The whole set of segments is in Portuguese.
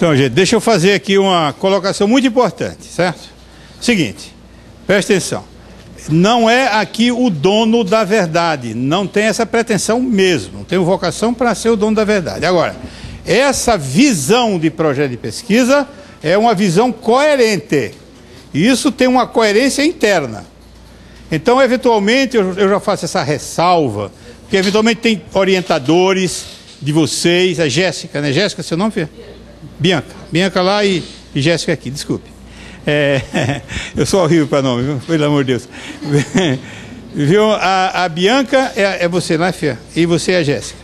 Então, gente, deixa eu fazer aqui uma colocação muito importante, certo? Seguinte, presta atenção. Não é aqui o dono da verdade, não tem essa pretensão mesmo, não tenho vocação para ser o dono da verdade. Agora, essa visão de projeto de pesquisa é uma visão coerente, e isso tem uma coerência interna. Então, eventualmente, eu já faço essa ressalva, porque eventualmente tem orientadores de vocês, a Jéssica, né? Jéssica, seu nome, filha? Bianca lá e Jéssica aqui, desculpe. Eu sou horrível para nome, viu? Pelo amor de Deus. Viu? A Bianca é você, não é, filha? E você é a Jéssica.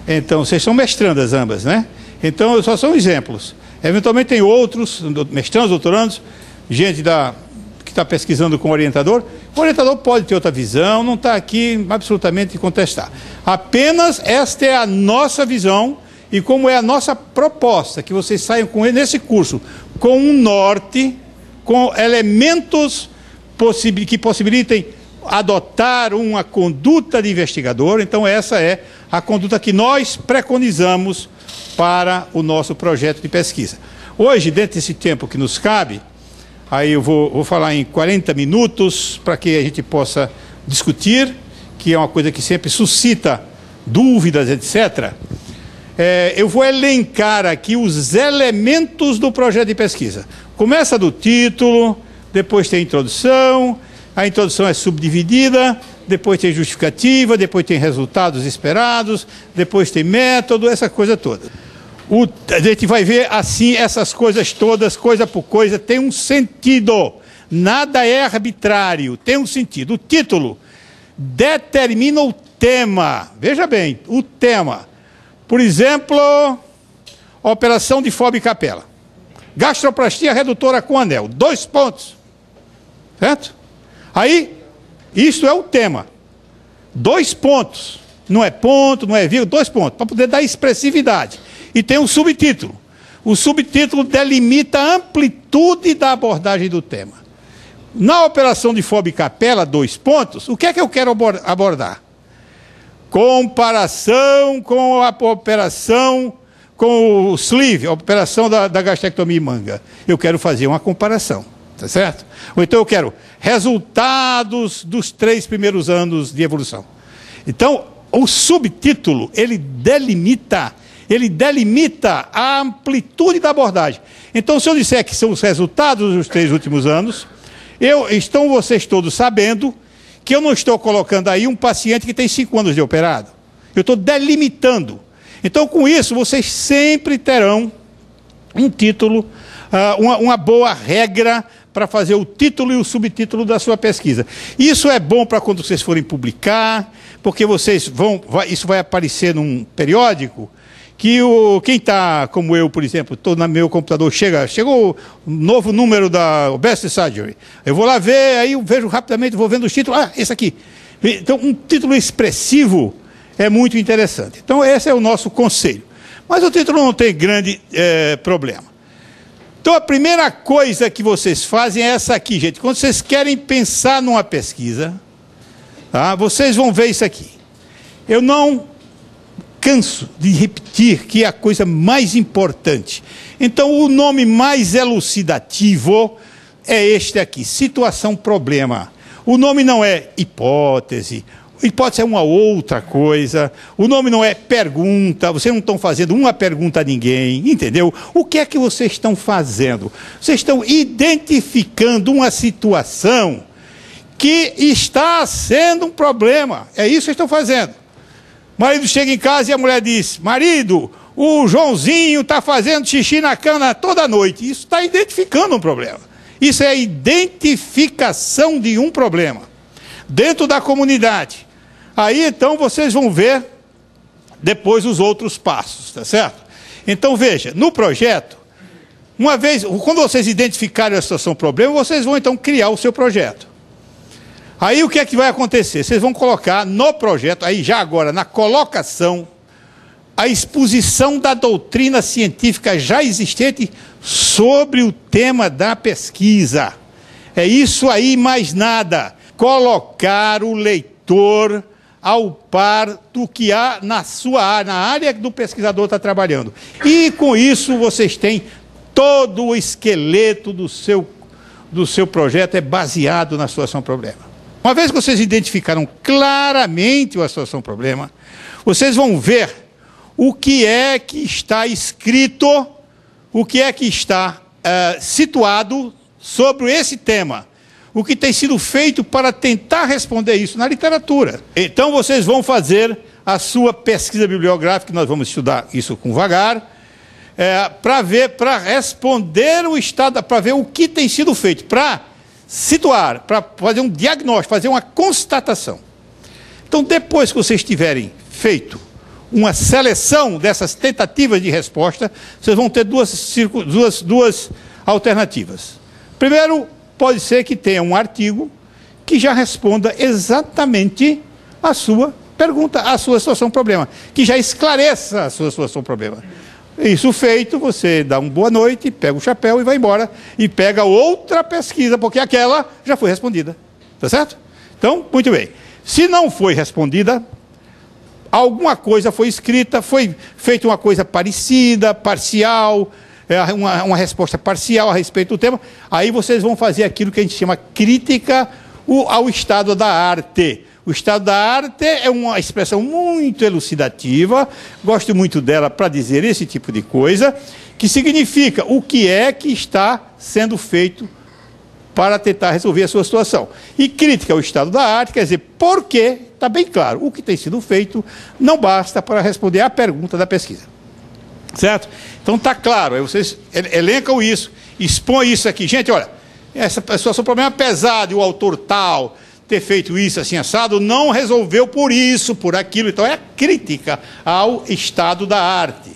Então, vocês são mestrandas ambas, né? Então, só são exemplos. Eventualmente tem outros, mestrandos, doutorandos, gente que está pesquisando com o orientador. O orientador pode ter outra visão, não está aqui absolutamente contestar. Apenas esta é a nossa visão e como é a nossa proposta, que vocês saiam nesse curso com um norte, com elementos que possibilitem adotar uma conduta de investigador. Então essa é a conduta que nós preconizamos para o nosso projeto de pesquisa. Hoje, dentro desse tempo que nos cabe, aí eu vou falar em 40 minutos para que a gente possa discutir, que é uma coisa que sempre suscita dúvidas, etc. Eu vou elencar aqui os elementos do projeto de pesquisa. Começa do título, depois tem a introdução é subdividida, depois tem justificativa, depois tem resultados esperados, depois tem método, essa coisa toda. A gente vai ver assim essas coisas todas, coisa por coisa, tem um sentido. Nada é arbitrário, tem um sentido. O título determina o tema. Veja bem, o tema. Por exemplo, operação de Fob Capella. Gastroplastia redutora com anel. 2 pontos. Certo? Aí, isso é o tema. 2 pontos. Não é ponto, não é vírgula, 2 pontos. Para poder dar expressividade. E tem um subtítulo. O subtítulo delimita a amplitude da abordagem do tema. Na operação de Fob Capella, 2 pontos, o que é que eu quero abordar? Comparação com a operação, com o sleeve, a operação da gastrectomia manga. Eu quero fazer uma comparação, tá certo? Ou então eu quero resultados dos 3 primeiros anos de evolução. Então, o subtítulo, ele delimita a amplitude da abordagem. Então, se eu disser que são os resultados dos 3 últimos anos, estão vocês todos sabendo que eu não estou colocando aí um paciente que tem 5 anos de operado. Eu estou delimitando. Então, com isso, vocês sempre terão um título, uma boa regra para fazer o título e o subtítulo da sua pesquisa. Isso é bom para quando vocês forem publicar, porque isso vai aparecer num periódico, que quem está, como eu, por exemplo, estou no meu computador, chegou o novo número da Best Surgery. Eu vou lá ver, aí eu vejo rapidamente, vou vendo os títulos, esse aqui. Então, um título expressivo é muito interessante. Então, esse é o nosso conselho. Mas o título não tem grande problema. Então, a primeira coisa que vocês fazem é essa aqui, gente. Quando vocês querem pensar numa pesquisa, tá, vocês vão ver isso aqui. Eu não canso de repetir que é a coisa mais importante. Então, o nome mais elucidativo é este aqui, situação-problema. O nome não é hipótese, hipótese é uma outra coisa, o nome não é pergunta, vocês não estão fazendo uma pergunta a ninguém, entendeu? O que é que vocês estão fazendo? Vocês estão identificando uma situação que está sendo um problema, é isso que vocês estão fazendo. O marido chega em casa e a mulher diz: marido, o Joãozinho está fazendo xixi na cama toda noite. Isso está identificando um problema. Isso é a identificação de um problema dentro da comunidade. Aí então vocês vão ver depois os outros passos, tá certo? Então veja, no projeto, quando vocês identificarem a situação problema, vocês vão então criar o seu projeto. Aí o que é que vai acontecer? Vocês vão colocar no projeto, aí já agora, na colocação, a exposição da doutrina científica já existente sobre o tema da pesquisa. É isso aí, mais nada. Colocar o leitor ao par do que há na sua área, na área que o pesquisador está trabalhando. E com isso vocês têm todo o esqueleto do seu projeto é baseado na situação-problema. Uma vez que vocês identificaram claramente a situação-problema, vocês vão ver o que é que está escrito, o que é que está situado sobre esse tema, o que tem sido feito para tentar responder isso na literatura. Então vocês vão fazer a sua pesquisa bibliográfica, nós vamos estudar isso com vagar, para responder o estado, para ver o que tem sido feito, para situar, para fazer um diagnóstico, fazer uma constatação. Então, depois que vocês tiverem feito uma seleção dessas tentativas de resposta, vocês vão ter duas alternativas. Primeiro, pode ser que tenha um artigo que já responda exatamente a sua pergunta, a sua situação-problema, que já esclareça a sua situação-problema. Isso feito, você dá uma boa noite, pega o chapéu e vai embora. E pega outra pesquisa, porque aquela já foi respondida. Tá certo? Então, muito bem. Se não foi respondida, alguma coisa foi escrita, foi feita uma coisa parecida, parcial, uma resposta parcial a respeito do tema. Aí vocês vão fazer aquilo que a gente chama crítica ao estado da arte. O estado da arte é uma expressão muito elucidativa, gosto muito dela para dizer esse tipo de coisa, que significa o que é que está sendo feito para tentar resolver a sua situação. E crítica ao estado da arte quer dizer porque está bem claro, o que tem sido feito não basta para responder à pergunta da pesquisa. Certo? Então está claro, aí vocês elencam isso, expõem isso aqui. Gente, olha, essa situação, o problema é pesado, e o autor tal ter feito isso assim assado, não resolveu por isso, por aquilo. Então é crítica ao estado da arte.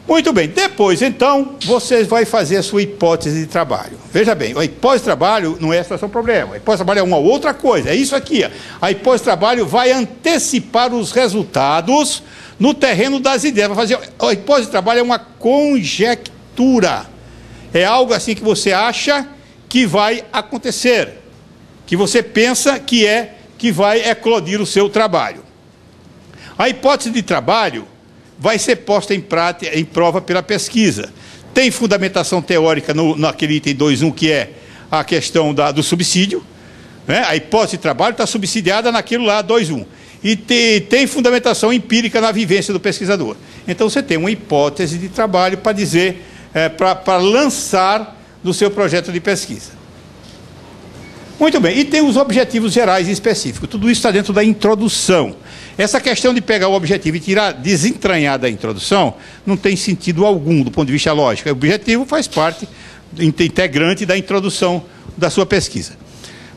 Muito bem, depois então, vocês vão fazer a sua hipótese de trabalho. Veja bem, a hipótese de trabalho não é a situação-problema, a hipótese de trabalho é uma outra coisa, é isso aqui. A hipótese de trabalho vai antecipar os resultados no terreno das ideias. Vai fazer, a hipótese de trabalho é uma conjectura, é algo assim que você acha que vai acontecer, que você pensa que vai eclodir o seu trabalho. A hipótese de trabalho vai ser posta em prova pela pesquisa. Tem fundamentação teórica naquele item 2.1, que é a questão do subsídio, né? A hipótese de trabalho está subsidiada naquilo lá, 2.1. E tem fundamentação empírica na vivência do pesquisador. Então você tem uma hipótese de trabalho para dizer, para lançar no seu projeto de pesquisa. Muito bem, e tem os objetivos gerais e específicos. Tudo isso está dentro da introdução. Essa questão de pegar o objetivo e desentranhar da introdução não tem sentido algum do ponto de vista lógico. O objetivo faz parte integrante da introdução da sua pesquisa.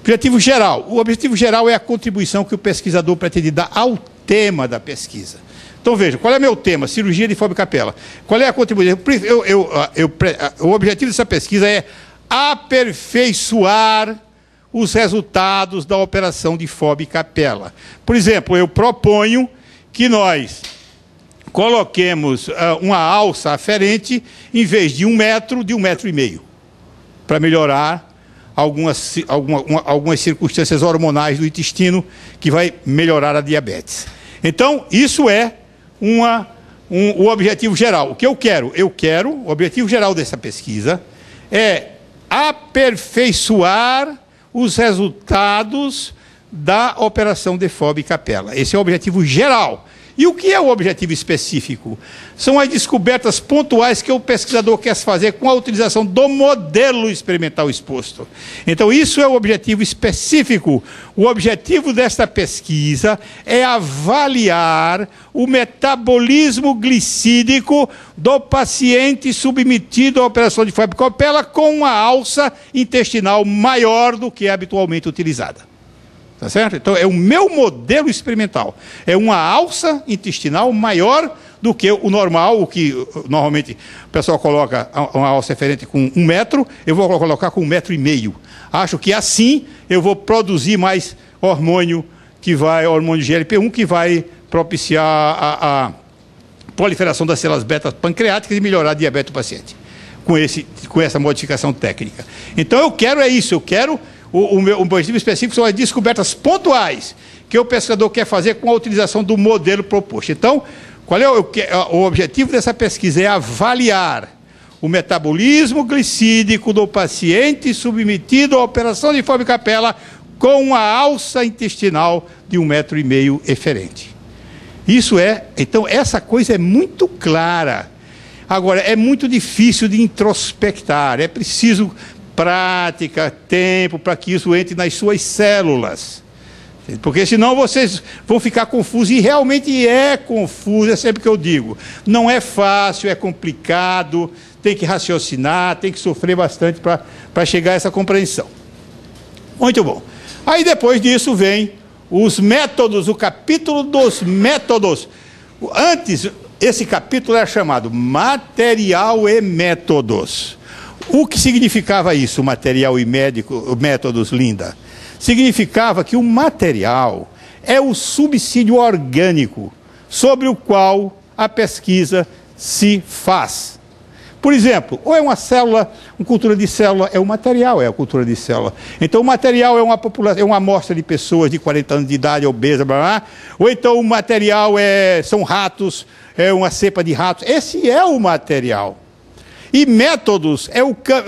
Objetivo geral. O objetivo geral é a contribuição que o pesquisador pretende dar ao tema da pesquisa. Então veja, qual é meu tema? Cirurgia de Fob Capella. Qual é a contribuição? O objetivo dessa pesquisa é aperfeiçoar os resultados da operação de Fob Capella. Por exemplo, eu proponho que nós coloquemos uma alça aferente em vez de 1 metro, de 1,5 metro, para melhorar algumas circunstâncias hormonais do intestino, que vai melhorar a diabetes. Então, isso é o objetivo geral. O que eu quero? O objetivo geral dessa pesquisa é aperfeiçoar os resultados da operação de Fob Capella. Esse é o objetivo geral. E o que é o objetivo específico? São as descobertas pontuais que o pesquisador quer fazer com a utilização do modelo experimental exposto. Então, isso é o objetivo específico. O objetivo desta pesquisa é avaliar o metabolismo glicídico do paciente submetido à operação de Fob Capella com uma alça intestinal maior do que é habitualmente utilizada. Tá certo? Então, é o meu modelo experimental. É uma alça intestinal maior do que o normal, o que normalmente o pessoal coloca uma alça referente com 1 metro, eu vou colocar com 1,5 metro. Acho que assim eu vou produzir mais hormônio hormônio GLP-1, que vai propiciar a proliferação das células beta pancreáticas e melhorar a diabetes do paciente, com essa modificação técnica. Então eu quero isso, eu quero o objetivo específico são as descobertas pontuais que o pesquisador quer fazer com a utilização do modelo proposto. Então, qual é o objetivo dessa pesquisa? É avaliar o metabolismo glicídico do paciente submetido à operação de Foley-Capella com uma alça intestinal de 1,5 m eferente. Então, essa coisa é muito clara. Agora, é muito difícil de introspectar, é preciso prática, tempo, para que isso entre nas suas células. Porque senão vocês vão ficar confusos, e realmente é confuso, é sempre que eu digo. Não é fácil, é complicado, tem que raciocinar, tem que sofrer bastante para chegar a essa compreensão. Muito bom. Aí depois disso vem os métodos, o capítulo dos métodos. Antes, esse capítulo era chamado Material e Métodos. O que significava isso, material e métodos, Linda? Significava que o material é o subsídio orgânico sobre o qual a pesquisa se faz. Por exemplo, ou é uma célula, uma cultura de célula, é o material, é a cultura de célula. Então o material é uma população, é uma amostra de pessoas de 40 anos de idade, obesa, blá, blá, ou então o material são ratos, é uma cepa de ratos. Esse é o material. E métodos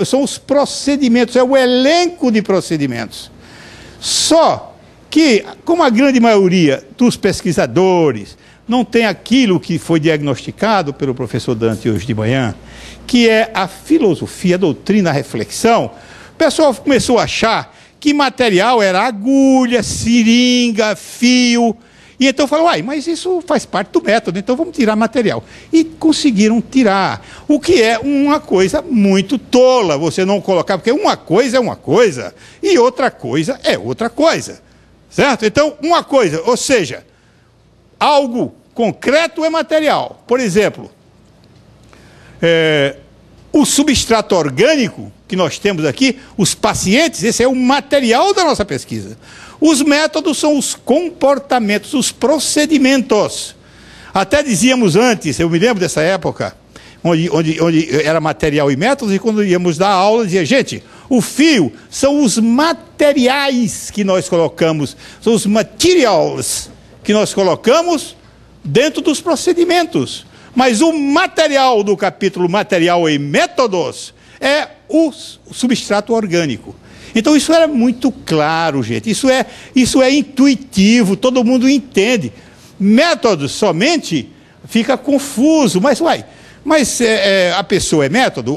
são os procedimentos, é o elenco de procedimentos. Só que, como a grande maioria dos pesquisadores não tem aquilo que foi diagnosticado pelo professor Dante hoje de manhã, que é a filosofia, a doutrina, a reflexão, o pessoal começou a achar que material era agulha, seringa, fio. E então falou, mas isso faz parte do método, então vamos tirar material. E conseguiram tirar, o que é uma coisa muito tola, você não colocar, porque uma coisa é uma coisa, e outra coisa é outra coisa, certo? Então, uma coisa, ou seja, algo concreto é material. Por exemplo, o substrato orgânico que nós temos aqui, os pacientes, esse é o material da nossa pesquisa. Os métodos são os comportamentos, os procedimentos. Até dizíamos antes, eu me lembro dessa época, onde era material e métodos, e quando íamos dar aula, dizia, gente, o fio são os materiais que nós colocamos, são os materials que nós colocamos dentro dos procedimentos. Mas o material do capítulo Material e Métodos é o substrato orgânico. Então isso era muito claro, gente. Isso é intuitivo, todo mundo entende. Métodos somente fica confuso. Mas a pessoa é método?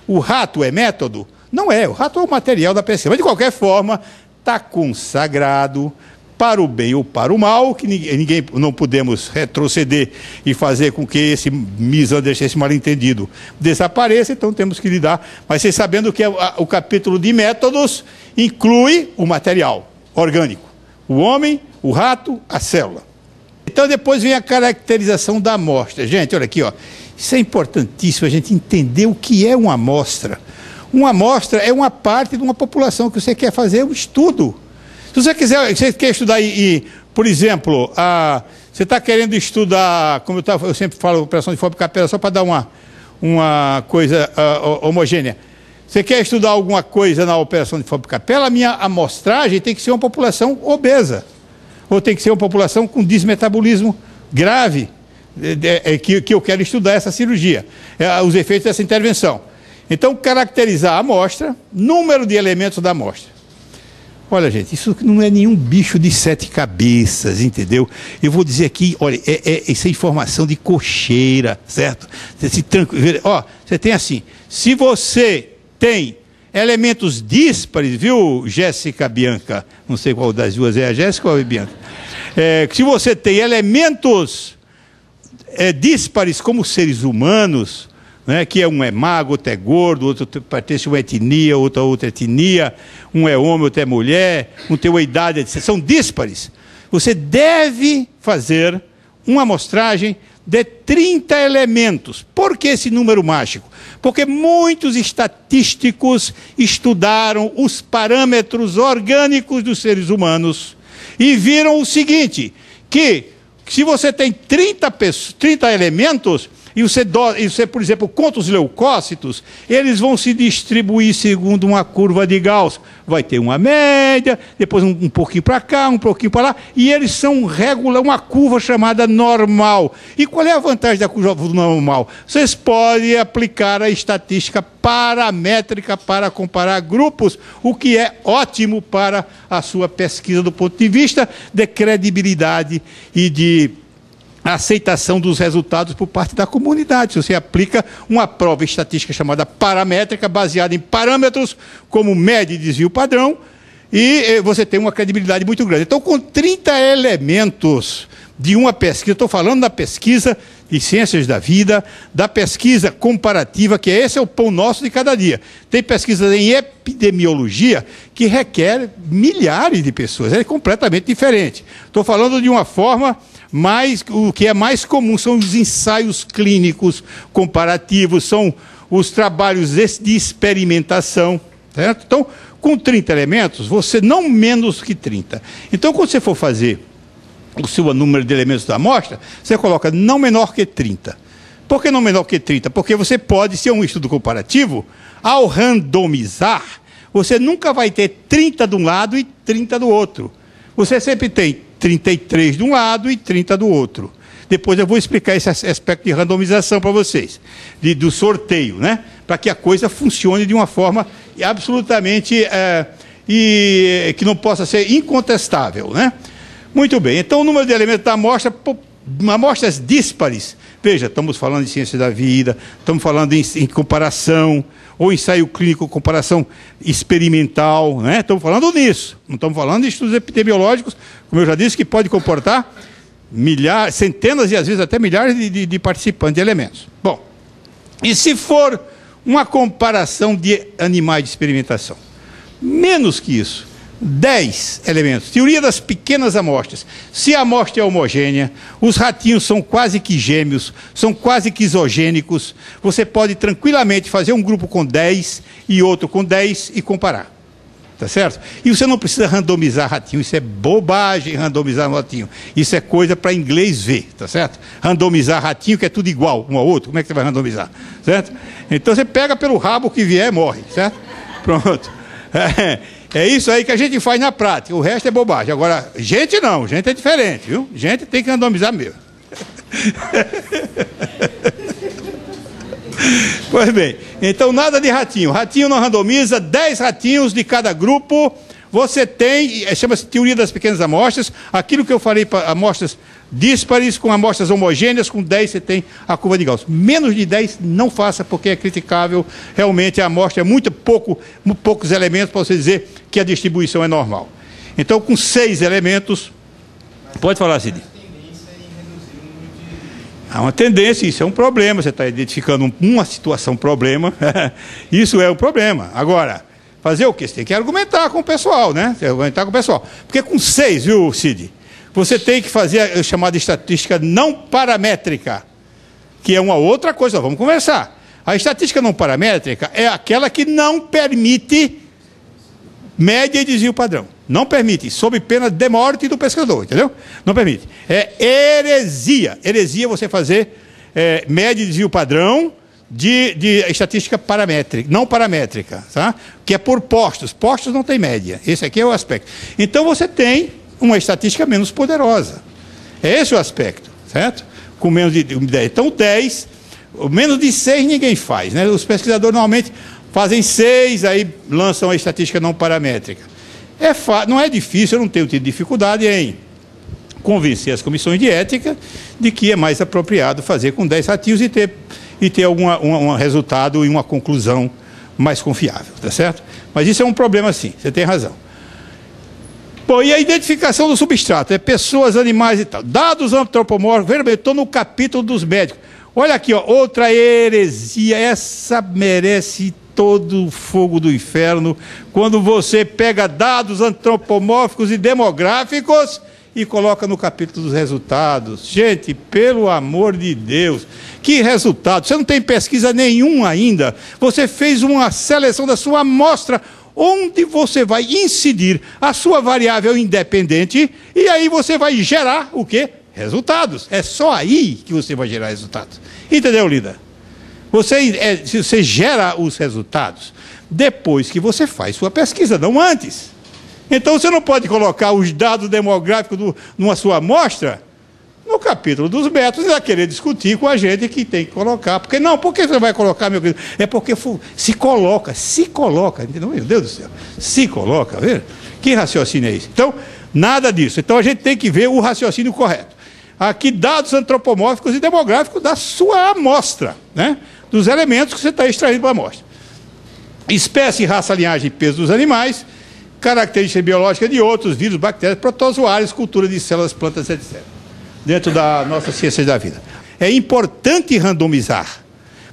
O rato é método? Não é, o rato é o material da pesquisa. Mas de qualquer forma, está consagrado para o bem ou para o mal, que ninguém não podemos retroceder e fazer com que esse esse mal-entendido desapareça, então temos que lidar. Mas vocês sabendo que o capítulo de métodos inclui o material orgânico, o homem, o rato, a célula. Então depois vem a caracterização da amostra. Gente, olha aqui, ó, isso é importantíssimo a gente entender o que é uma amostra. Uma amostra é uma parte de uma população que você quer fazer um estudo. Se você quer estudar, por exemplo, você está querendo estudar, como eu sempre falo, operação de Foley-Capella, só para dar uma coisa homogênea. Você quer estudar alguma coisa na operação de Foley-Capella, a minha amostragem tem que ser uma população obesa, ou tem que ser uma população com desmetabolismo grave, que eu quero estudar essa cirurgia, os efeitos dessa intervenção. Então, caracterizar a amostra, número de elementos da amostra. Olha, gente, isso não é nenhum bicho de 7 cabeças, entendeu? Eu vou dizer aqui, olha, isso é informação de cocheira, certo? Você tem assim, se você tem elementos díspares, viu, Jéssica Bianca? Não sei qual das duas é a Jéssica ou a Bianca. Se você tem elementos díspares como seres humanos, né, que um é magro, outro é gordo, outro pertence a uma etnia, outra etnia, um é homem, outro é mulher, um tem uma idade, etc. São díspares. Você deve fazer uma amostragem de 30 elementos. Por que esse número mágico? Porque muitos estatísticos estudaram os parâmetros orgânicos dos seres humanos e viram o seguinte, que se você tem 30 elementos, e você, por exemplo, conta os leucócitos, eles vão se distribuir segundo uma curva de Gauss. Vai ter uma média, depois um pouquinho para cá, um pouquinho para lá, e eles são uma curva chamada normal. E qual é a vantagem da curva normal? Vocês podem aplicar a estatística paramétrica para comparar grupos, o que é ótimo para a sua pesquisa do ponto de vista de credibilidade e de aceitação dos resultados por parte da comunidade. Se você aplica uma prova estatística chamada paramétrica, baseada em parâmetros como média e desvio padrão, e você tem uma credibilidade muito grande. Então, com 30 elementos de uma pesquisa, estou falando da pesquisa de ciências da vida, da pesquisa comparativa, que esse é o pão nosso de cada dia. Tem pesquisa em epidemiologia que requer milhares de pessoas, é completamente diferente. Estou falando de uma forma o que é mais comum são os ensaios clínicos comparativos, são os trabalhos de experimentação, certo? Então, com 30 elementos, você não menos que 30. Então, quando você for fazer o seu número de elementos da amostra, você coloca não menor que 30. Por que não menor que 30? Porque você pode, se é um estudo comparativo, ao randomizar, você nunca vai ter 30 de um lado e 30 do outro. Você sempre tem 33 de um lado e 30 do outro. Depois eu vou explicar esse aspecto de randomização para vocês, do sorteio, né? Para que a coisa funcione de uma forma absolutamente que não possa ser incontestável, né? Muito bem, então o número de elementos da amostra, amostras díspares, veja, estamos falando de ciência da vida, estamos falando em comparação, ou ensaio clínico, comparação experimental, né? Estamos falando nisso, não estamos falando de estudos epidemiológicos, como eu já disse, que pode comportar milhares, centenas e às vezes até milhares de participantes de elementos. Bom, e se for uma comparação de animais de experimentação? Menos que isso, 10 elementos. Teoria das pequenas amostras. Se a amostra é homogênea, os ratinhos são quase que gêmeos, são quase que isogênicos, você pode tranquilamente fazer um grupo com 10 e outro com 10 e comparar. Tá certo? E você não precisa randomizar ratinho, isso é bobagem, randomizar ratinho. Isso é coisa para inglês ver, tá certo? Randomizar ratinho, que é tudo igual um ao outro, como é que você vai randomizar? Certo? Então você pega pelo rabo que vier e morre, certo? Pronto. É isso aí que a gente faz na prática, o resto é bobagem. Agora, gente não, gente é diferente, viu? Gente tem que randomizar mesmo. Pois bem, então nada de ratinho. Ratinho não randomiza, 10 ratinhos de cada grupo. Você tem, chama-se teoria das pequenas amostras, aquilo que eu falei para amostras díspares, com amostras homogêneas, com 10 você tem a curva de Gauss. Menos de 10 não faça, porque é criticável. Realmente a amostra é muito poucos elementos para você dizer que a distribuição é normal. Então, com 6 elementos, pode falar, Cid. Há uma tendência, isso é um problema, você está identificando uma situação problema, isso é um problema. Agora, fazer o quê? Você tem que argumentar com o pessoal, né? Argumentar com o pessoal. Porque com 6, viu, Cid? Você tem que fazer a chamada estatística não paramétrica, que é uma outra coisa, vamos conversar. A estatística não paramétrica é aquela que não permite média e desvio padrão. Não permite, sob pena de morte do pescador, entendeu? Não permite. É heresia. Heresia você fazer média e desvio padrão de estatística paramétrica, não paramétrica, tá? Que é por postos. Postos não tem média. Esse aqui é o aspecto. Então você tem uma estatística menos poderosa. É esse o aspecto, certo? Com menos de 10. Então 10, menos de 6 ninguém faz, né? Os pesquisadores normalmente fazem 6, aí lançam a estatística não paramétrica. Não é difícil, eu não tenho tido dificuldade em convencer as comissões de ética de que é mais apropriado fazer com 10 ratinhos e ter um resultado e uma conclusão mais confiável, tá certo? Mas isso é um problema sim, você tem razão. Bom, e a identificação do substrato? É pessoas, animais e tal. Dados antropomórficos, veja bem, estou no capítulo dos médicos. Olha aqui, ó, outra heresia, essa merece todo o fogo do inferno, quando você pega dados antropomórficos e demográficos e coloca no capítulo dos resultados. Gente, pelo amor de Deus, que resultado? Você não tem pesquisa nenhuma ainda, você fez uma seleção da sua amostra, onde você vai incidir a sua variável independente, e aí você vai gerar o quê? resultados. É só aí que você vai gerar resultados. Entendeu, Lida? Você gera os resultados depois que você faz sua pesquisa, não antes. Então você não pode colocar os dados demográficos numa sua amostra no capítulo dos métodos e vai querer discutir com a gente que tem que colocar. Porque não, por que você vai colocar, meu querido? É porque se coloca, entendeu? Meu Deus do céu, se coloca, viu? Que raciocínio é esse? Então, nada disso. Então a gente tem que ver o raciocínio correto. Aqui, dados antropomórficos e demográficos da sua amostra, né? Dos elementos que você está extraindo para a amostra. Espécie, raça, linhagem e peso dos animais, características biológicas de outros, vírus, bactérias, protozoários, cultura de células, plantas, etc. Dentro da nossa ciência da vida. É importante randomizar,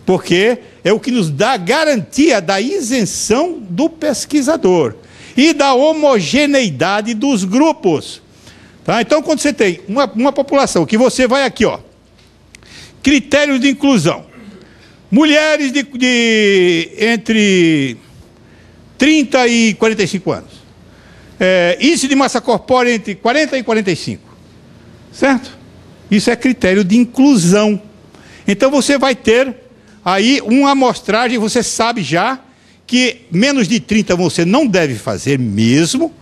porque é o que nos dá garantia da isenção do pesquisador e da homogeneidade dos grupos. Tá? Então, quando você tem uma população que você vai aqui, ó, critérios de inclusão, mulheres entre 30 e 45 anos, índice de massa corpórea entre 40 e 45, certo? Isso é critério de inclusão. Então você vai ter aí uma amostragem, você sabe já que menos de 30 você não deve fazer mesmo,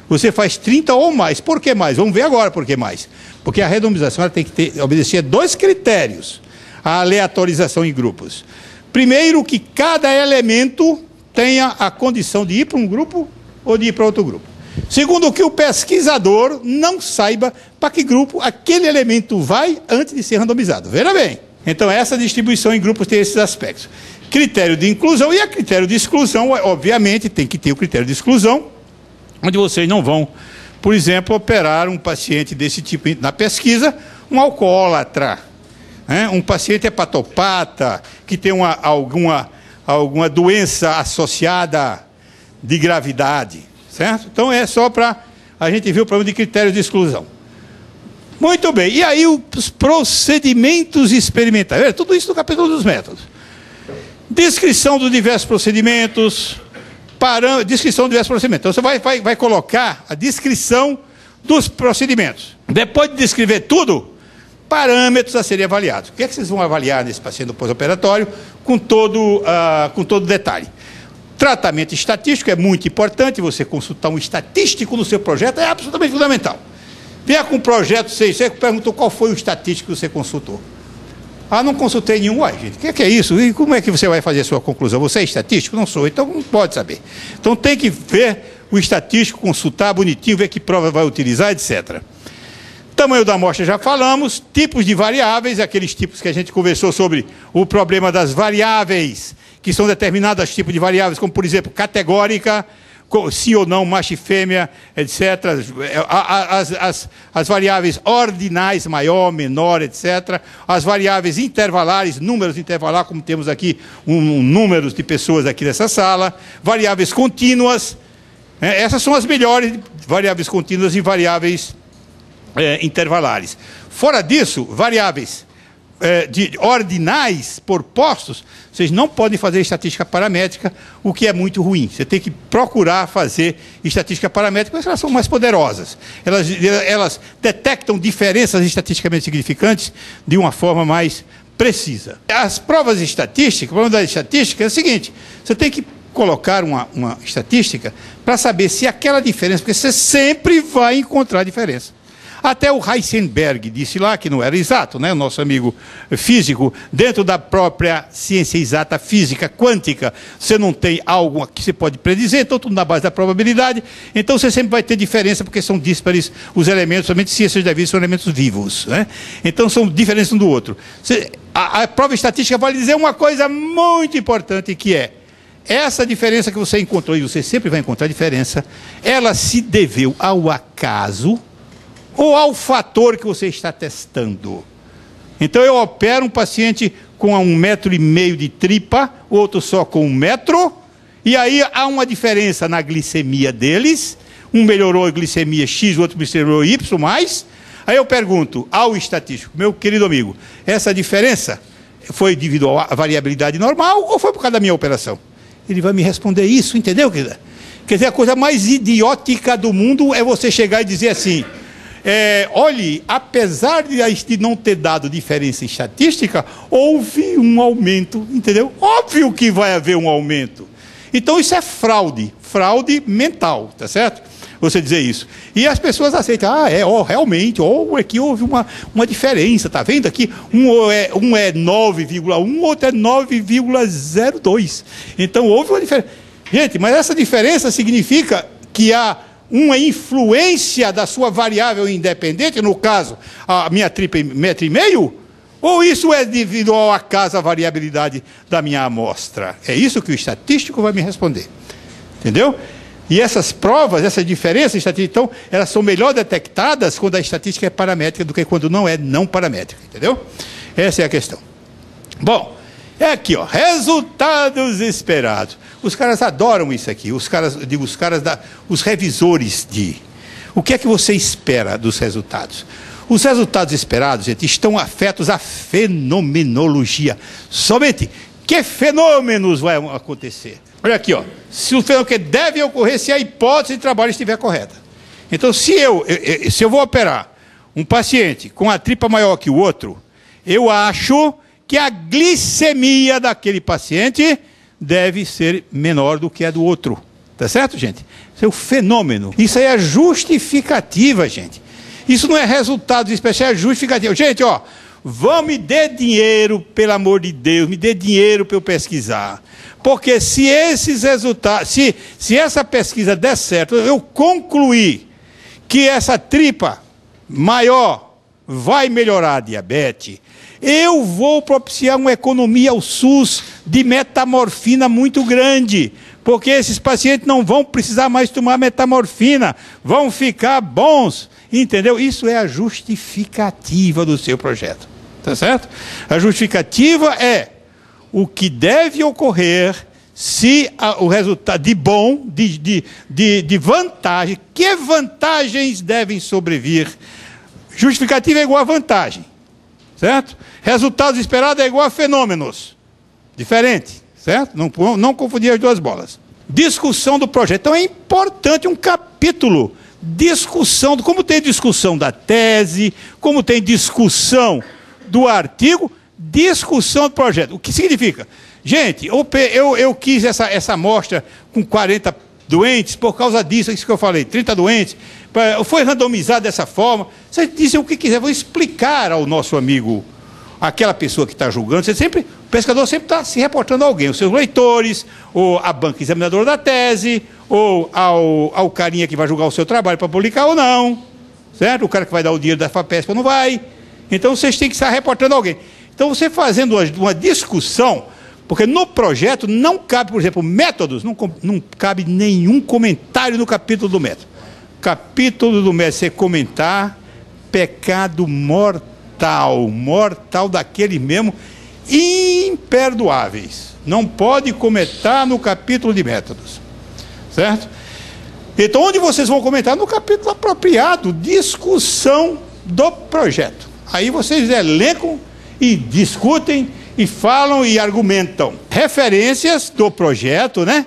você faz 30 ou mais. Por que mais? Vamos ver agora por que mais. Porque a randomização ela tem que obedecer a 2 critérios, a aleatorização em grupos. Primeiro, que cada elemento tenha a condição de ir para um grupo ou de ir para outro grupo. Segundo, que o pesquisador não saiba para que grupo aquele elemento vai antes de ser randomizado. Veja bem. Então, essa distribuição em grupos tem esses aspectos. Critério de inclusão e a critério de exclusão, obviamente, tem que ter o critério de exclusão, onde vocês não vão, por exemplo, operar um paciente desse tipo na pesquisa, um alcoólatra, né? Um paciente hepatopata, que tem alguma doença associada de gravidade. Certo? Então é só para a gente ver o problema de critérios de exclusão. Muito bem. E aí os procedimentos experimentais. Tudo isso no capítulo dos métodos. Descrição dos diversos procedimentos. Descrição dos diversos procedimentos. Então você vai colocar a descrição dos procedimentos. Depois de descrever tudo, parâmetros a serem avaliados. O que é que vocês vão avaliar nesse paciente no pós-operatório com todo detalhe? Tratamento estatístico é muito importante, você consultar um estatístico no seu projeto é absolutamente fundamental. Venha com um projeto, você perguntou qual foi o estatístico que você consultou. Ah, não consultei nenhum. Uai, gente, o que é isso? E como é que você vai fazer a sua conclusão? Você é estatístico? Não sou, então não pode saber. Então tem que ver o estatístico, consultar bonitinho, ver que prova vai utilizar, etc. Tamanho da amostra já falamos, tipos de variáveis, aqueles tipos que a gente conversou sobre o problema das variáveis, que são determinados tipos de variáveis, como, por exemplo, categórica, sim ou não, macho e fêmea, etc. As variáveis ordinais, maior, menor, etc. As variáveis intervalares, números intervalares, como temos aqui números de pessoas aqui nessa sala. Variáveis contínuas. Essas são as melhores, variáveis contínuas e variáveis intervalares. Fora disso, variáveis de ordinais por postos, vocês não podem fazer estatística paramétrica, o que é muito ruim. Você tem que procurar fazer estatística paramétrica, porque elas são mais poderosas. Elas detectam diferenças estatisticamente significantes de uma forma mais precisa. As provas estatísticas, o problema da estatística é o seguinte, você tem que colocar uma estatística para saber se aquela diferença, porque você sempre vai encontrar diferença. Até o Heisenberg disse lá que não era exato, né? O nosso amigo físico, dentro da própria ciência exata física quântica, você não tem algo que você pode predizer, então tudo na base da probabilidade, então você sempre vai ter diferença, porque são díspares os elementos, somente ciências da vida são elementos vivos, né? Então são diferentes um do outro. A prova estatística vai lhe dizer uma coisa muito importante, que é, essa diferença que você encontrou, e você sempre vai encontrar diferença, ela se deveu ao acaso, ou ao fator que você está testando. Então eu opero um paciente com 1,5 m de tripa, outro só com 1 metro, e aí há uma diferença na glicemia deles, um melhorou a glicemia X, o outro melhorou Y+, aí eu pergunto ao estatístico, meu querido amigo, essa diferença foi devido à variabilidade normal ou foi por causa da minha operação? Ele vai me responder isso, entendeu? Quer dizer, a coisa mais idiótica do mundo é você chegar e dizer assim, olhe, apesar de não ter dado diferença estatística, houve um aumento, entendeu? Óbvio que vai haver um aumento. Então isso é fraude mental, tá certo? Você dizer isso. E as pessoas aceitam, realmente, aqui houve uma diferença, tá vendo aqui? Um é 9,1, outro é 9,02. Então houve uma diferença. Gente, mas essa diferença significa que há uma influência da sua variável independente, no caso, a minha tripa em 1,5 m? Ou isso é devido ao acaso, à variabilidade da minha amostra? É isso que o estatístico vai me responder. Entendeu? E essas provas, essa diferença estatística, então, elas são melhor detectadas quando a estatística é paramétrica do que quando não é não paramétrica. Entendeu? Essa é a questão. Bom, é aqui, ó, resultados esperados. Os caras adoram isso aqui. Os revisores de... O que é que você espera dos resultados? Os resultados esperados, gente, estão afetos à fenomenologia. Somente que fenômenos vão acontecer? Olha aqui, ó. Se o fenômeno que deve ocorrer se a hipótese de trabalho estiver correta. Então, se eu vou operar um paciente com a tripa maior que o outro, eu acho que a glicemia daquele paciente deve ser menor do que a do outro. Tá certo, gente? Isso é o fenômeno. Isso aí é justificativa, gente. Isso não é resultado especial, é justificativa. Gente, ó, me dê dinheiro, pelo amor de Deus, me dê dinheiro para eu pesquisar. Porque se esses resultados, se essa pesquisa der certo, eu concluir que essa tripa maior vai melhorar a diabetes, eu vou propiciar uma economia ao SUS de metamorfina muito grande, porque esses pacientes não vão precisar mais tomar metamorfina, vão ficar bons, entendeu? Isso é a justificativa do seu projeto, tá certo? A justificativa é o que deve ocorrer se o resultado de bom, de vantagem, que vantagens devem sobrevir. Justificativa é igual a vantagem, certo? Resultados esperados é igual a fenômenos. Diferente, certo? Não confundir as duas bolas. Discussão do projeto. Então é importante um capítulo. Discussão, como tem discussão da tese, como tem discussão do artigo, discussão do projeto. O que significa? Gente, eu quis essa amostra com 40 doentes, por causa disso, isso que eu falei, 30 doentes, foi randomizado dessa forma. Vocês dizem o que quiser, vou explicar ao nosso amigo, aquela pessoa que está julgando, o pesquisador sempre está se reportando a alguém, os seus leitores, ou a banca examinadora da tese, ou ao carinha que vai julgar o seu trabalho para publicar ou não, certo? O cara que vai dar o dinheiro da FAPESP ou não vai. Então vocês têm que estar reportando a alguém. Então você fazendo uma discussão, porque no projeto não cabe, por exemplo, métodos, não cabe nenhum comentário no capítulo do método. Capítulo do método, você comentar pecado mortal daquele mesmo, imperdoáveis. Não pode comentar no capítulo de métodos, certo? Então, onde vocês vão comentar? No capítulo apropriado, discussão do projeto. Aí vocês elencam e discutem, e falam e argumentam. Referências do projeto, né?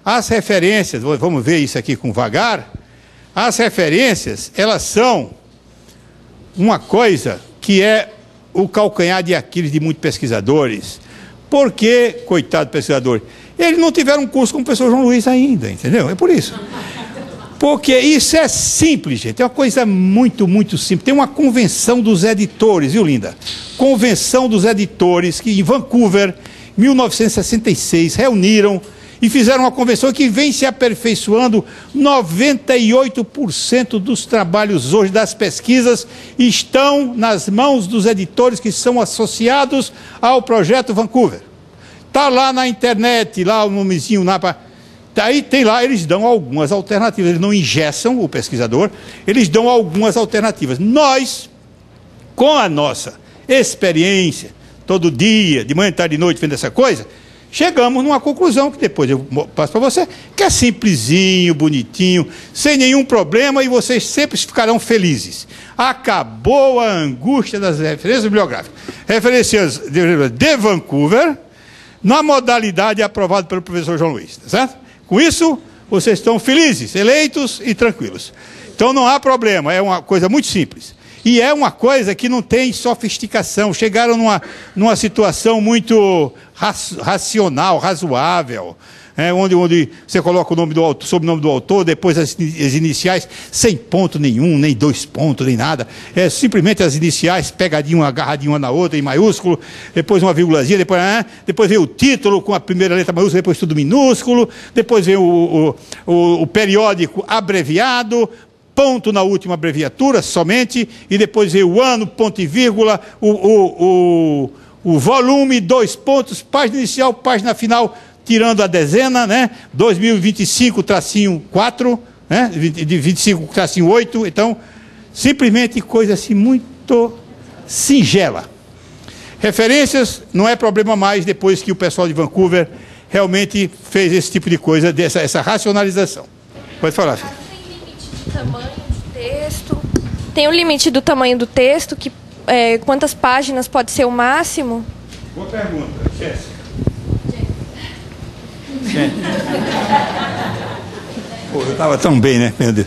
As referências, vamos ver isso aqui com vagar. As referências, elas são uma coisa que é o calcanhar de Aquiles de muitos pesquisadores. Porque, coitado do pesquisador, eles não tiveram um curso com o professor João Luiz ainda, entendeu? É por isso. Porque isso é simples, gente, é uma coisa muito, muito simples. Tem uma convenção dos editores, viu, linda? Convenção dos editores, que em Vancouver, 1966, reuniram e fizeram uma convenção que vem se aperfeiçoando. 98% dos trabalhos hoje, das pesquisas, estão nas mãos dos editores que são associados ao projeto Vancouver. Está lá na internet, lá o nomezinho lá para... Aí tem lá, eles dão algumas alternativas, eles não engessam o pesquisador, eles dão algumas alternativas. Nós, com a nossa experiência, todo dia, de manhã, tarde e noite, vendo essa coisa, chegamos numa conclusão, que depois eu passo para você, que é simplesinho, bonitinho, sem nenhum problema, e vocês sempre ficarão felizes. Acabou a angústia das referências bibliográficas. Referências de Vancouver, na modalidade aprovada pelo professor João Luiz, tá certo? Com isso, vocês estão felizes, eleitos e tranquilos. Então não há problema, é uma coisa muito simples. E é uma coisa que não tem sofisticação. Chegaram numa situação muito racional, razoável, onde você coloca o nome do autor, sobrenome do autor, depois as iniciais, sem ponto nenhum, nem 2 pontos, nem nada. É simplesmente as iniciais, pegadinho, agarradinho uma na outra, em maiúsculo, depois uma vírgulazinha, depois vem o título com a primeira letra maiúscula, depois tudo minúsculo, depois vem o periódico abreviado, ponto na última abreviatura somente, e depois vem o ano, ponto e vírgula, o volume, 2 pontos, página inicial, página final, tirando a dezena, 2025-4, de 25-8, então, simplesmente coisa assim muito singela. Referências não é problema mais depois que o pessoal de Vancouver realmente fez esse tipo de coisa, essa racionalização. Pode falar, filho. Tamanho de texto. Tem um limite do tamanho do texto, que quantas páginas pode ser o máximo? Boa pergunta, Jéssica. Pô, eu estava tão bem, né? Meu Deus.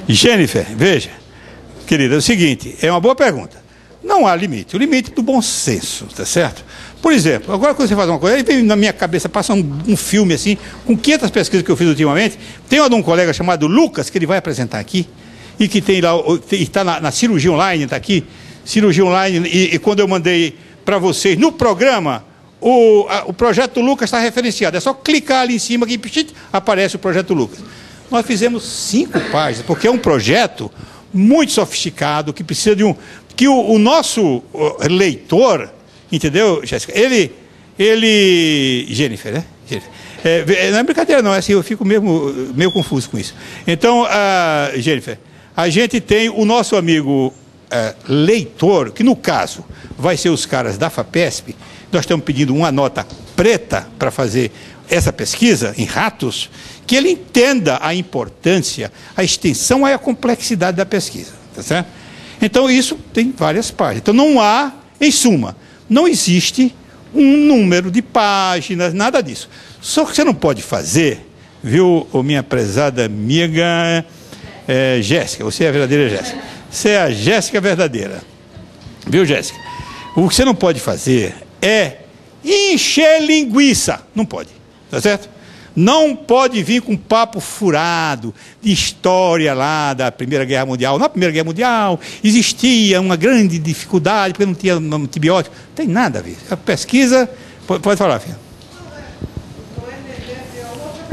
Jennifer, veja, querida, é o seguinte, é uma boa pergunta. Não há limite, o limite do bom senso, tá certo? Por exemplo, agora quando você faz uma coisa, aí vem na minha cabeça, passa um filme assim, com 500 pesquisas que eu fiz ultimamente. Tem uma de um colega chamado Lucas, que ele vai apresentar aqui, e que tem lá, está na cirurgia online, está aqui, cirurgia online, e quando eu mandei para vocês no programa, o projeto do Lucas está referenciado. É só clicar ali em cima que aparece o projeto do Lucas. Nós fizemos 5 páginas, porque é um projeto muito sofisticado, que precisa de que o nosso leitor, entendeu, Jéssica? Jennifer, né? Não é brincadeira, não, é assim, eu fico meio confuso com isso. Então, Jennifer, a gente tem o nosso amigo leitor, que no caso vai ser os caras da FAPESP. Nós estamos pedindo uma nota preta para fazer essa pesquisa em ratos, que ele entenda a importância, a extensão e a complexidade da pesquisa, tá certo? Então isso tem várias páginas. Então não há, em suma, não existe um número de páginas, nada disso. Só que você não pode fazer, viu, minha prezada amiga Jéssica, você é a verdadeira Jéssica. Você é a Jéssica verdadeira. Viu, Jéssica? O que você não pode fazer é encher linguiça. Não pode, tá certo? Não pode vir com papo furado de história lá da Primeira Guerra Mundial. Na Primeira Guerra Mundial existia uma grande dificuldade, porque não tinha antibiótico. Não tem nada a ver. A pesquisa... Pode falar, filha.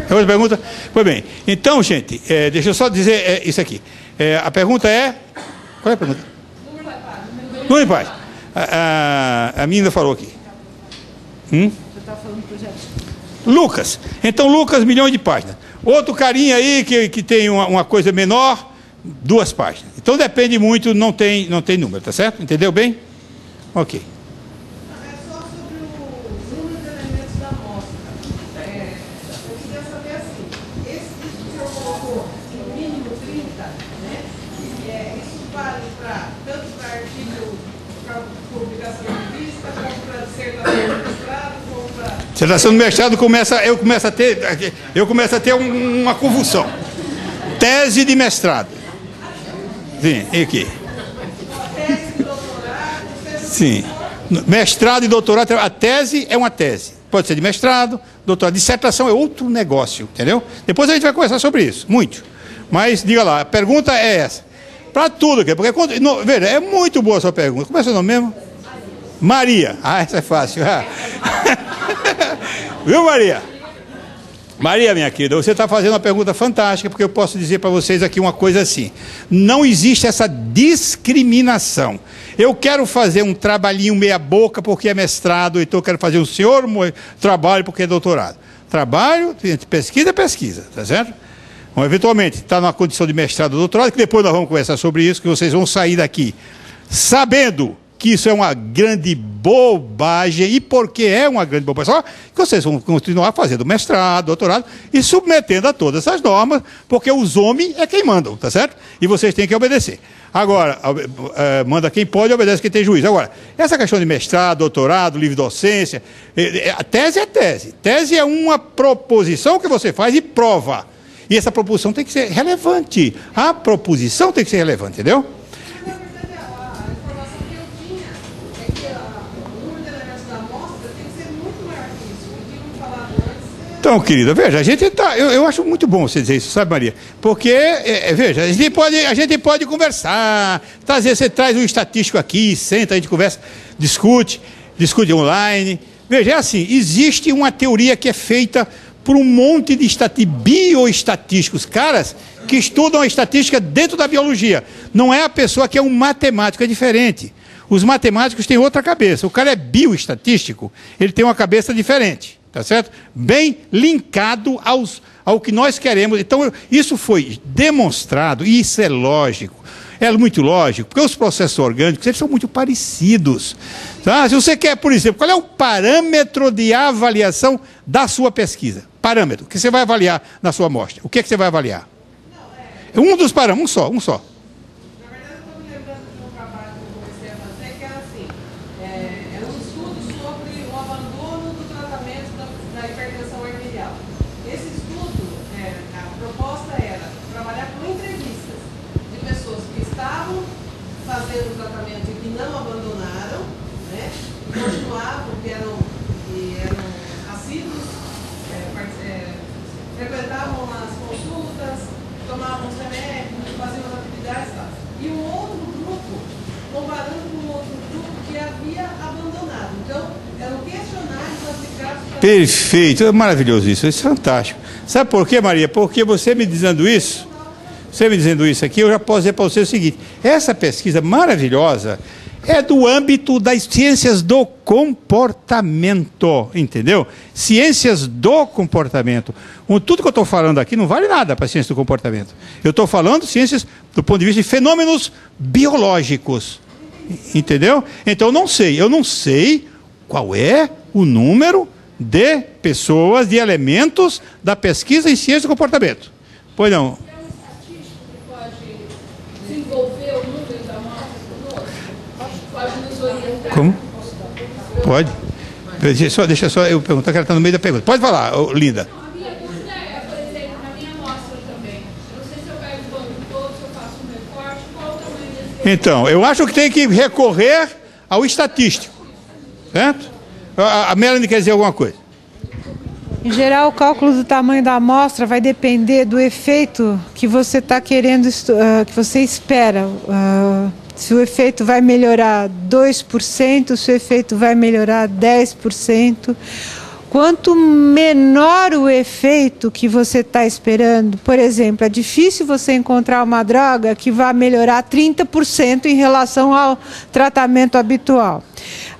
É outra pergunta? Pois bem. Então, gente, deixa eu só dizer isso aqui. A pergunta é... Qual é a pergunta? Número de páginas. A menina falou aqui. Você está falando do projeto? Lucas. Então, Lucas, milhões de páginas. Outro carinha aí que tem uma coisa menor, 2 páginas. Então, depende muito, não tem número, tá certo? Entendeu bem? Ok. É só sobre o número de elementos da amostra. Eu queria saber assim, esse que o senhor colocou, no mínimo 30, né? Isso vale tanto para artigo, para publicação de revista, para dissertação de mestrado, como para... Dissertação do mestrado eu começo a ter uma convulsão. Tese de mestrado. Sim, e aqui. Tese, doutorado, sim. Mestrado e doutorado, a tese é uma tese. Pode ser de mestrado, doutorado. Dissertação é outro negócio, entendeu? Depois a gente vai conversar sobre isso, muito. Mas, diga lá, a pergunta é essa. Para tudo, porque, veja, é muito boa a sua pergunta. Como é seu nome mesmo? Maria. Essa é fácil. Viu, Maria? Maria, minha querida, você está fazendo uma pergunta fantástica, porque eu posso dizer para vocês aqui uma coisa assim. Não existe essa discriminação. Eu quero fazer um trabalhinho meia boca porque é mestrado, então eu quero fazer um senhor trabalho porque é doutorado. Trabalho, pesquisa, tá certo? Bom, eventualmente, está numa condição de mestrado ou doutorado, que depois nós vamos conversar sobre isso, que vocês vão sair daqui sabendo que isso é uma grande bobagem. E por que é uma grande bobagem? Só que vocês vão continuar fazendo mestrado, doutorado e submetendo a todas essas normas, porque os homens é quem mandam, tá certo? E vocês têm que obedecer. Agora, manda quem pode, obedece quem tem juízo. Agora, essa questão de mestrado, doutorado, livre docência, a tese é tese. Tese é uma proposição que você faz e prova. E essa proposição tem que ser relevante. A proposição tem que ser relevante, entendeu? Mas, na verdade, a informação que eu tinha é que o número de elementos da amostra tem que ser muito maior que isso. O que tinham me falado antes... Então, querida, veja, a gente tá, eu acho muito bom você dizer isso, sabe, Maria? Porque, veja, a gente pode conversar, você traz um estatístico aqui, senta, a gente conversa, discute online. Veja, é assim, existe uma teoria que é feita por um monte de bioestatísticos, caras que estudam a estatística dentro da biologia. Não é a pessoa que é um matemático, é diferente. Os matemáticos têm outra cabeça. O cara é bioestatístico, ele tem uma cabeça diferente. Tá certo? Bem linkado ao que nós queremos. Então, isso foi demonstrado, e isso é lógico. É muito lógico, porque os processos orgânicos, eles são muito parecidos. Tá? Se você quer, por exemplo, qual é o parâmetro de avaliação da sua pesquisa? Parâmetro, que você vai avaliar na sua amostra. O que é que você vai avaliar? Um dos parâmetros, um só. Na verdade, eu estou me lembrando de um trabalho que eu comecei a fazer, que era assim, era um estudo sobre o abandono do tratamento da hipertensão arterial. Esse estudo, a proposta era trabalhar com entrevistas de pessoas que estavam fazendo o tratamento e que não abandonaram, né, e continuavam, que eram assíduos, frequentavam as consultas, tomavam os remédios, faziam as atividades e tal. E um outro grupo, comparando com um outro grupo que havia abandonado. Então, eram questionários aplicados para... Perfeito, é maravilhoso isso é fantástico. Sabe por quê, Maria? Porque você me dizendo isso aqui, eu já posso dizer para você o seguinte: essa pesquisa maravilhosa é do âmbito das ciências do comportamento, entendeu? Ciências do comportamento. Tudo que eu estou falando aqui não vale nada para a ciência do comportamento. Eu estou falando ciências do ponto de vista de fenômenos biológicos, entendeu? Então eu não sei qual é o número de pessoas, de elementos da pesquisa em ciência do comportamento. Pois não. Como? Pode. Deixa só eu perguntar, que ela está no meio da pergunta. Pode falar, linda. A minha dúvida é, por exemplo, na minha amostra também. Eu não sei se eu pego o banco todo, se eu faço um recorte, qual o tamanho desse... Então, eu acho que tem que recorrer ao estatístico. Certo? A Melanie quer dizer alguma coisa. Em geral, o cálculo do tamanho da amostra vai depender do efeito que você está querendo, que você espera. Se o efeito vai melhorar 2%, se o efeito vai melhorar 10%. Quanto menor o efeito que você está esperando, por exemplo, é difícil você encontrar uma droga que vá melhorar 30% em relação ao tratamento habitual.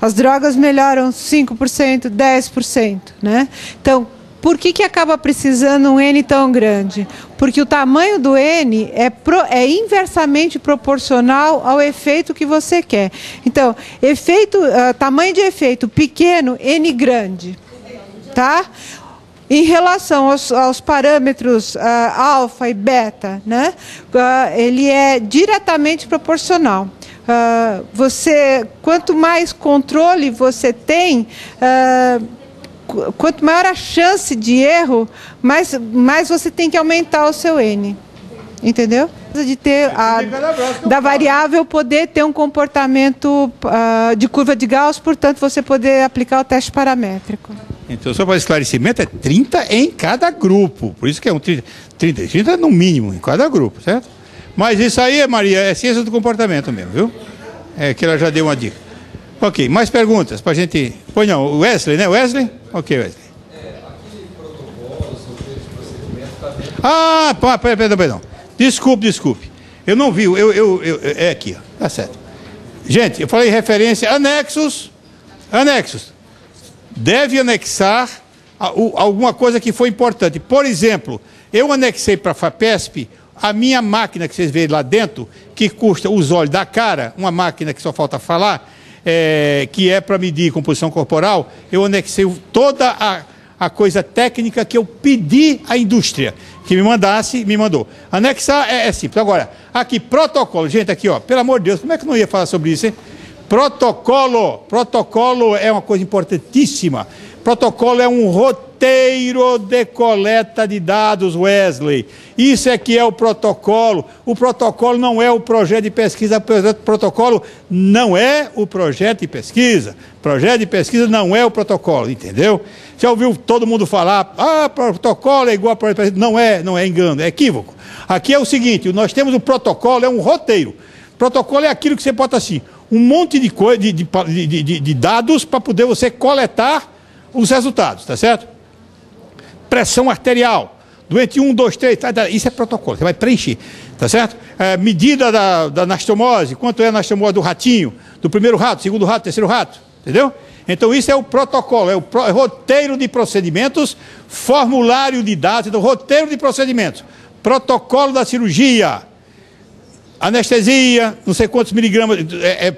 As drogas melhoram 5%, 10%, né? Então, por que acaba precisando um N tão grande? Porque o tamanho do N é inversamente proporcional ao efeito que você quer. Então, tamanho de efeito pequeno, N grande. Tá? Em relação aos parâmetros alfa e beta, né? Ele é diretamente proporcional. Quanto mais controle você tem, quanto maior a chance de erro, mais você tem que aumentar o seu N. Entendeu? De ter da variável poder ter um comportamento de curva de Gauss, portanto, você poder aplicar o teste paramétrico. Então, só para esclarecimento, é 30 em cada grupo. Por isso que é 30 no mínimo em cada grupo, certo? Mas isso aí, Maria, é ciência do comportamento mesmo, viu? É que ela já deu uma dica. Ok, mais perguntas para a gente... Pois não, Wesley, né? Wesley? Ok, Wesley. Aquele protocolo sobre esse procedimento está dentro... Perdão. Desculpe. Eu não vi, é aqui, ó. Tá certo. Gente, eu falei referência, anexos. Deve anexar alguma coisa que foi importante. Por exemplo, eu anexei para a FAPESP a minha máquina que vocês veem lá dentro, que custa os olhos da cara, uma máquina que só falta falar, que é para medir composição corporal. Eu anexei toda a coisa técnica que eu pedi à indústria que me mandou. Anexar é simples. Agora, aqui, protocolo. Gente, aqui, ó, pelo amor de Deus, como é que eu não ia falar sobre isso, hein? Protocolo é uma coisa importantíssima. Protocolo é um roteiro roteiro de coleta de dados, Wesley. Isso é que é o protocolo. O protocolo não é o projeto de pesquisa. O protocolo não é o projeto de pesquisa. Projeto de pesquisa não é o protocolo, entendeu? Já ouviu todo mundo falar, protocolo é igual a projeto de pesquisa? Não é engano, é equívoco. Aqui é o seguinte, nós temos o protocolo, é um roteiro. Protocolo é aquilo que você bota assim, um monte de dados para poder você coletar os resultados, tá certo? Pressão arterial, doente 1, 2, 3, isso é protocolo, você vai preencher, tá certo? Medida da anastomose, quanto é a anastomose do ratinho, do primeiro rato, segundo rato, terceiro rato, entendeu? Então isso é o protocolo, é o roteiro de procedimentos, formulário de dados, então roteiro de procedimentos, protocolo da cirurgia, anestesia, não sei quantos miligramas,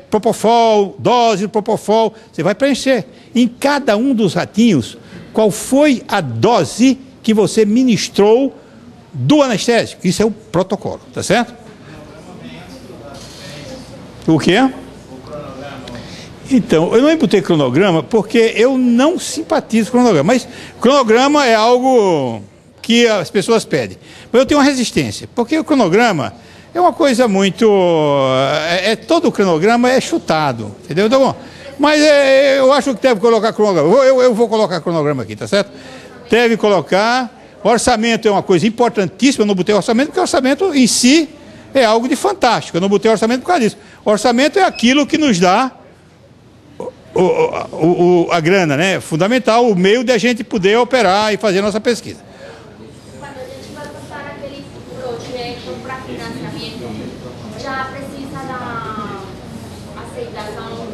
propofol, dose do propofol, você vai preencher. Em cada um dos ratinhos, qual foi a dose que você ministrou do anestésico? Isso é o protocolo, tá certo? O quê? Então, eu não botei cronograma porque eu não simpatizo com cronograma, mas cronograma é algo que as pessoas pedem. Mas eu tenho uma resistência, porque o cronograma é uma coisa muito... todo o cronograma é chutado, entendeu? Tá bom? Mas eu acho que deve colocar cronograma. Eu vou colocar cronograma aqui, tá certo? Deve colocar. Orçamento é uma coisa importantíssima, eu não botei orçamento, porque orçamento em si é algo de fantástico. Eu não botei orçamento por causa disso. Orçamento é aquilo que nos dá a grana, né? Fundamental, o meio de a gente poder operar e fazer a nossa pesquisa. Quando a gente vai passar aquele projeto para financiamento, já precisa da aceitação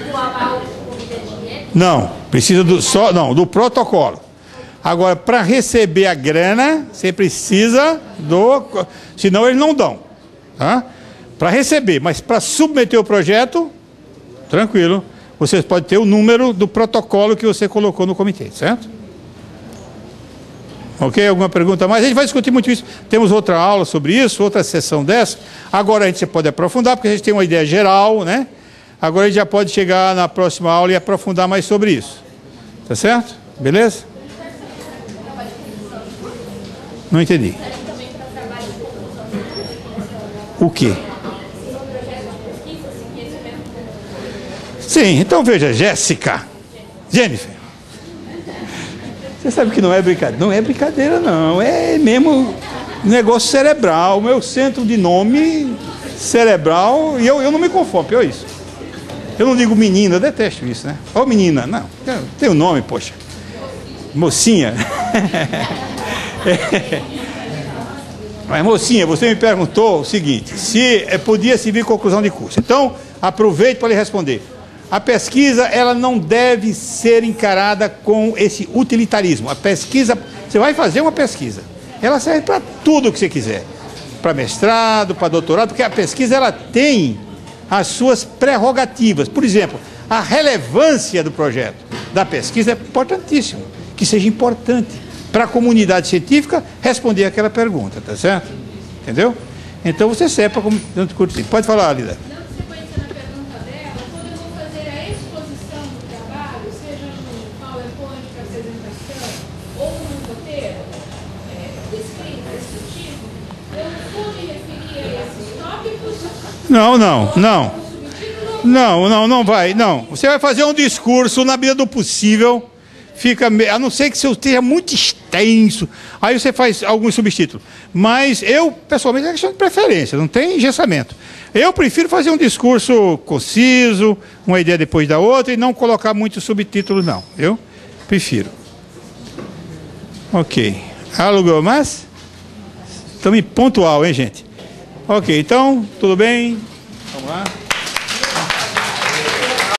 do aval do comitê de ética? Não, precisa do protocolo. Agora, para receber a grana, você precisa senão eles não dão. Tá? Para receber, mas para submeter o projeto, tranquilo, você pode ter o número do protocolo que você colocou no comitê, certo? Ok? Alguma pergunta mais? A gente vai discutir muito isso. Temos outra aula sobre isso, outra sessão dessa. Agora a gente pode aprofundar, porque a gente tem uma ideia geral, né? Agora a gente já pode chegar na próxima aula e aprofundar mais sobre isso. Tá certo? Beleza? Não entendi. O quê? Sim, então veja, Jennifer. Você sabe que não é brincadeira. Não é brincadeira, não. É mesmo negócio cerebral. O meu centro de nome cerebral. E eu não me conformo, pior isso. Eu não digo menina, eu detesto isso, né? Ou menina, não. Tem um nome, poxa. Mocinha. Mas, mocinha, você me perguntou o seguinte: se podia servir conclusão de curso. Então, aproveite para lhe responder. A pesquisa, ela não deve ser encarada com esse utilitarismo. A pesquisa, você vai fazer uma pesquisa, ela serve para tudo o que você quiser. Para mestrado, para doutorado, porque a pesquisa, ela tem as suas prerrogativas. Por exemplo, a relevância do projeto, da pesquisa, é importantíssimo. Que seja importante para a comunidade científica responder aquela pergunta, tá certo? Entendeu? Então você sepa como... Pode falar, Lida. Dando sequência na pergunta dela, quando eu vou fazer a exposição do trabalho, seja no PowerPoint para apresentação ou no roteiro descritivo, eu vou me referir a esses tópicos? Não vai. Não. Você vai fazer um discurso na medida do possível. A não ser que você esteja muito extenso, aí você faz alguns subtítulos. Mas eu, pessoalmente, é questão de preferência, não tem engessamento. Eu prefiro fazer um discurso conciso, uma ideia depois da outra, e não colocar muitos subtítulos, não. Eu prefiro. Ok. Algo mais? Estamos pontual, hein, gente? Ok, então, tudo bem? Vamos lá.